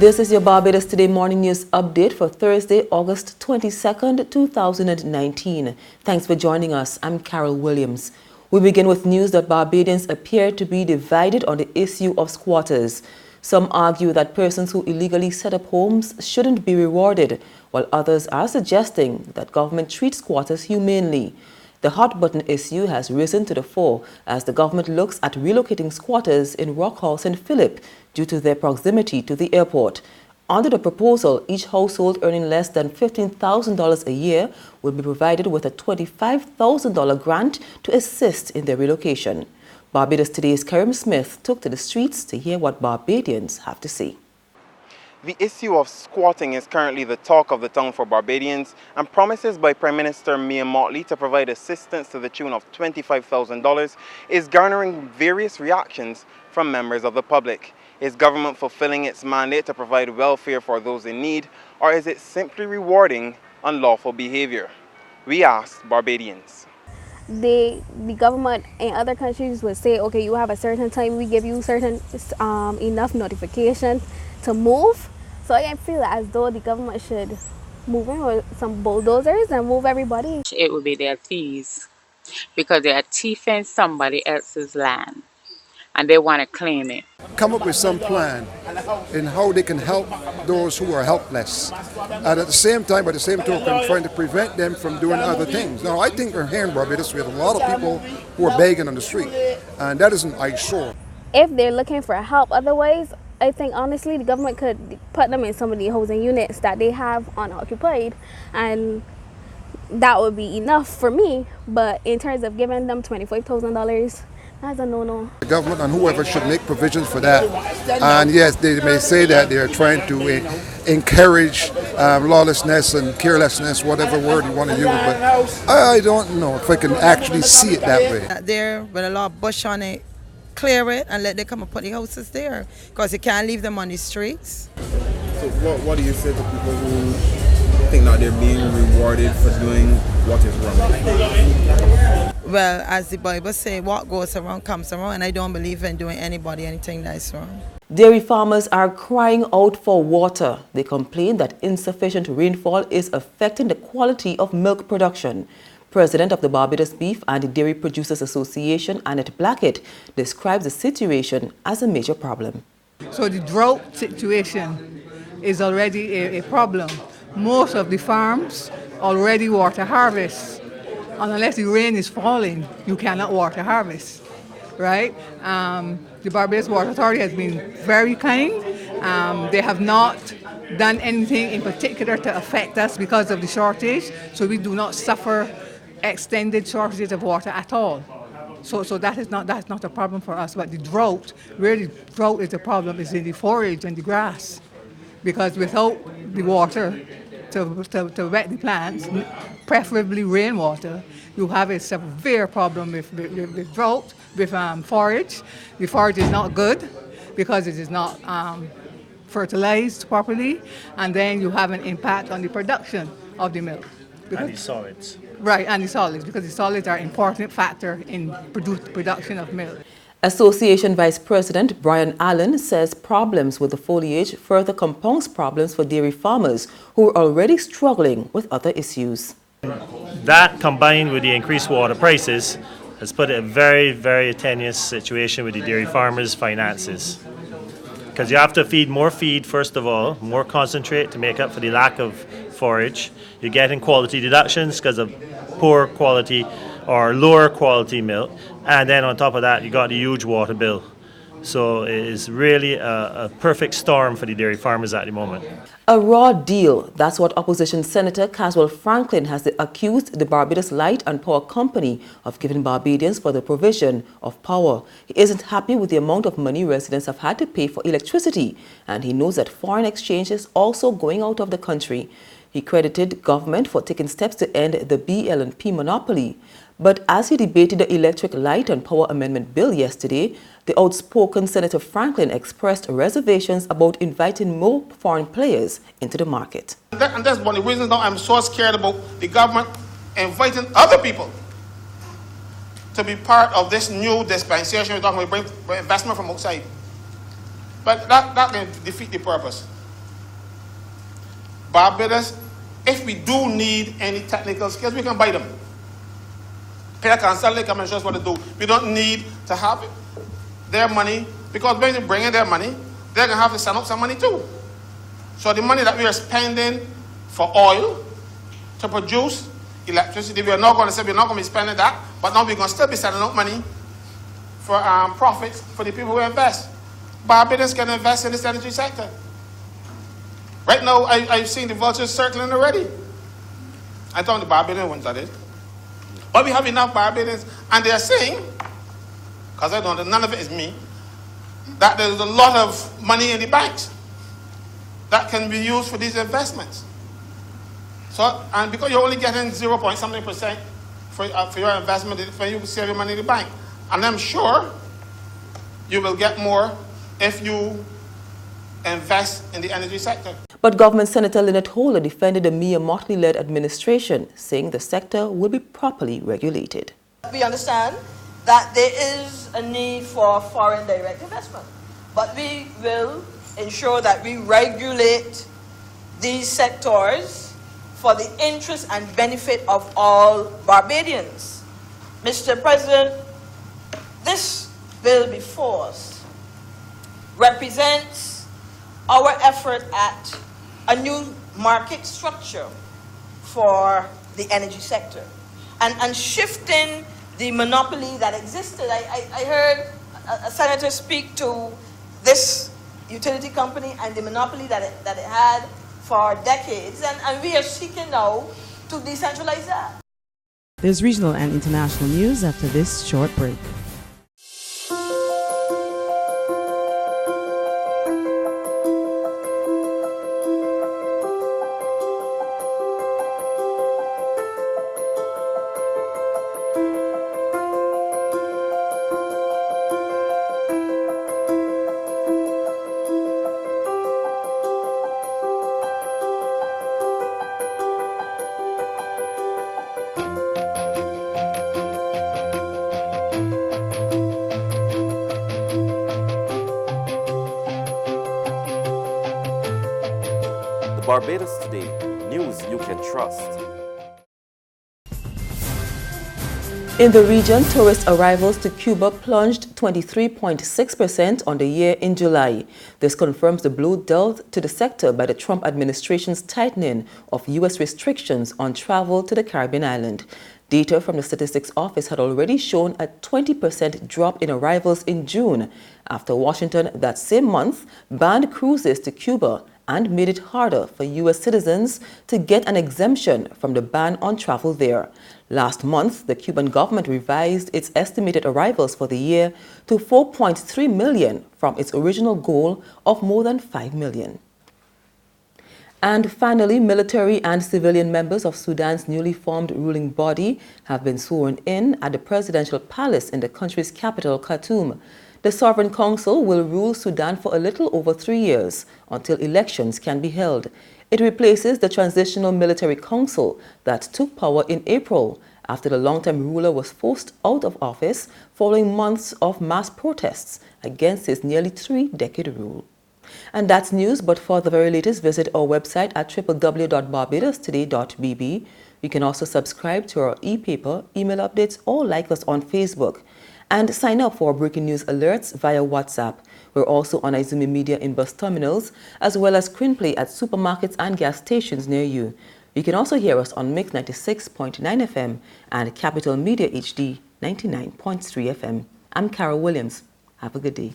This is your Barbados Today morning news update for Thursday, August 22nd, 2019. Thanks for joining us. I'm Carol Williams. We begin with news that Barbadians appear to be divided on the issue of squatters. Some argue that persons who illegally set up homes shouldn't be rewarded, while others are suggesting that government treats squatters humanely. The hot-button issue has risen to the fore as the government looks at relocating squatters in Rockhouse and Phillip due to their proximity to the airport. Under the proposal, each household earning less than $15,000 a year will be provided with a $25,000 grant to assist in their relocation. Barbados Today's Karim Smith took to the streets to hear what Barbadians have to say. The issue of squatting is currently the talk of the town for Barbadians, and promises by Prime Minister Mia Mottley to provide assistance to the tune of $25,000 is garnering various reactions from members of the public. Is government fulfilling its mandate to provide welfare for those in need, or is it simply rewarding unlawful behavior? We asked Barbadians. The government in other countries would say, okay, you have a certain time, we give you certain enough notification to move. So I feel as though the government should move in with some bulldozers and move everybody. It would be their thieves, because they are thieving somebody else's land and they want to claim it. Come up with some plan in how they can help those who are helpless, and at the same time, by the same token, trying to prevent them from doing other things. Now, I think we're here in Barbados, we have a lot of people who are begging on the street, and that is an eyesore. If they're looking for help otherwise, I think honestly the government could put them in some of the housing units that they have unoccupied, and that would be enough for me. But in terms of giving them $25,000, that's a no-no. The government and whoever should make provisions for that. And yes, they may say that they are trying to encourage lawlessness and carelessness, whatever word you want to use, but I don't know if I can actually see it that way. There with a lot of bush on it, clear it and let them come and put the houses there, because you can't leave them on the streets. So what do you say to people who think that they're being rewarded for doing what is wrong? Well, as the Bible says, what goes around comes around, and I don't believe in doing anybody anything that's wrong. Dairy farmers are crying out for water. They complain that insufficient rainfall is affecting the quality of milk production. President of the Barbados Beef and Dairy Producers Association, Annette Blackett, describes the situation as a major problem. So the drought situation is already a problem. Most of the farms already water harvest. And unless the rain is falling, you cannot water harvest, right? The Barbados Water Authority has been very kind. They have not done anything in particular to affect us because of the shortage, so we do not suffer extended shortages of water at all. So that's not a problem for us. But the drought, where the drought is a problem, is in the forage and the grass, because without the water to wet the plants, preferably rainwater, you have a severe problem with drought, with forage. The forage is not good because it is not fertilized properly, and then you have an impact on the production of the milk. And the solids. Right, and the solids, because the solids are an important factor in production of milk. Association Vice President Brian Allen says problems with the foliage further compounds problems for dairy farmers who are already struggling with other issues. That, combined with the increased water prices, has put it in a very, very tenuous situation with the dairy farmers' finances. Because you have to feed more feed, first of all, more concentrate to make up for the lack of forage. You're getting quality deductions because of poor quality or lower quality milk. And then on top of that, you got a huge water bill. So it is really a perfect storm for the dairy farmers at the moment. A raw deal. That's what Opposition Senator Caswell Franklin has accused the Barbados Light and Power Company of giving Barbadians for the provision of power. He isn't happy with the amount of money residents have had to pay for electricity, and he knows that foreign exchange is also going out of the country. He credited government for taking steps to end the BL&P monopoly. But as he debated the Electric Light and Power Amendment Bill yesterday, the outspoken Senator Franklin expressed reservations about inviting more foreign players into the market. And that's one of the reasons now I'm so scared about the government inviting other people to be part of this new dispensation. We're talking about bring investment from outside. But that can defeat the purpose. Barbados, if we do need any technical skills, we can buy them. Pay a consultant, come and show us what to do. We don't need to have their money, because when they bring in their money, they're going to have to send up some money too. So the money that we are spending for oil to produce electricity, we are not going to say we're not going to be spending that, but now we're going to still be sending out money for profits for the people who invest. Barbadians can invest in this energy sector. Right now, I've seen the vultures circling already. I thought the Barbadian ones, that is. But we have enough Barbadians, and they are saying, because I don't know, none of it is me, that there's a lot of money in the banks that can be used for these investments. So, and because you're only getting 0.something% for your investment, for you to save your money in the bank, and I'm sure you will get more if you invest in the energy sector. But Government Senator Lynette Holder defended the Mia Motley-led administration, saying the sector will be properly regulated. We understand that there is a need for foreign direct investment, but we will ensure that we regulate these sectors for the interest and benefit of all Barbadians. Mr. President, this bill before us represents our effort at a new market structure for the energy sector and shifting the monopoly that existed. I heard a senator speak to this utility company and the monopoly that it had for decades, and we are seeking now to decentralize that. There's regional and international news after this short break. Barbados Today, news you can trust. In the region, tourist arrivals to Cuba plunged 23.6% on the year in July. This confirms the blow dealt to the sector by the Trump administration's tightening of U.S. restrictions on travel to the Caribbean island. Data from the Statistics Office had already shown a 20% drop in arrivals in June, after Washington that same month banned cruises to Cuba and made it harder for U.S. citizens to get an exemption from the ban on travel there. Last month, the Cuban government revised its estimated arrivals for the year to 4.3 million from its original goal of more than 5 million. And finally, military and civilian members of Sudan's newly formed ruling body have been sworn in at the presidential palace in the country's capital, Khartoum. The Sovereign Council will rule Sudan for a little over 3 years until elections can be held. It replaces the Transitional Military Council that took power in April after the long-term ruler was forced out of office following months of mass protests against his nearly 3-decade rule. And that's news, but for the very latest, visit our website at www.barbadostoday.bb. You can also subscribe to our e-paper, email updates, or like us on Facebook. And sign up for breaking news alerts via WhatsApp. We're also on Izumi Media in bus terminals, as well as screenplay at supermarkets and gas stations near you. You can also hear us on Mix 96.9 FM and Capital Media HD 99.3 FM. I'm Carol Williams. Have a good day.